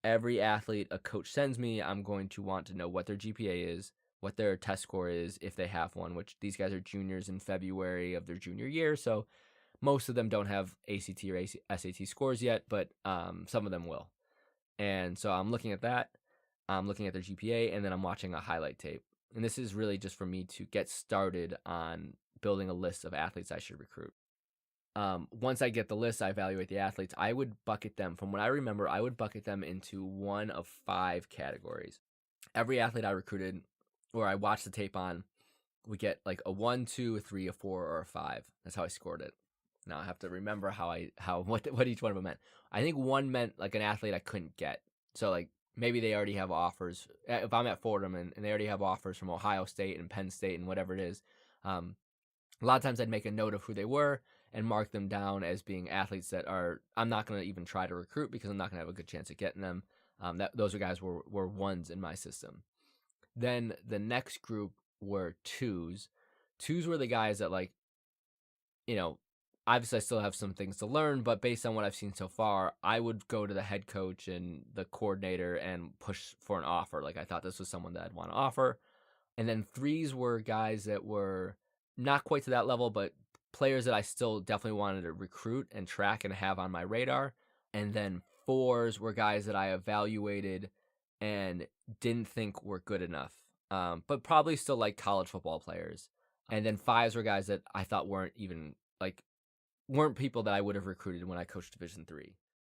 every athlete a coach sends me, I'm going to want to know what their GPA is, what their test score is, if they have one, which these guys are juniors in February of their junior year. So most of them don't have ACT or SAT scores yet, but some of them will. And so I'm looking at that. I'm looking at their GPA, and then I'm watching a highlight tape. And this is really just for me to get started on building a list of athletes I should recruit. Once I get the list, I evaluate the athletes. I would bucket them, from what I remember, I would bucket them into one of 5 categories. Every athlete I recruited or I watched the tape on would get like a 1, 2, a 3, a 4, or a 5. That's how I scored it. Now I have to remember what each one of them meant. I think 1 meant like an athlete I couldn't get. So like maybe they already have offers. If I'm at Fordham and they already have offers from Ohio State and Penn State and whatever it is, a lot of times I'd make a note of who they were and mark them down as being athletes that I'm not going to even try to recruit because I'm not going to have a good chance at getting them. Those are guys were 1s in my system. Then the next group were 2s. 2s were the guys that, like, obviously I still have some things to learn, but based on what I've seen so far, I would go to the head coach and the coordinator and push for an offer. Like, I thought this was someone that I'd want to offer. And then 3s were guys that were not quite to that level, but players that I still definitely wanted to recruit and track and have on my radar. And then 4s were guys that I evaluated and didn't think were good enough, but probably still like college football players. And then 5s were guys that I thought weren't people that I would have recruited when I coached Division III.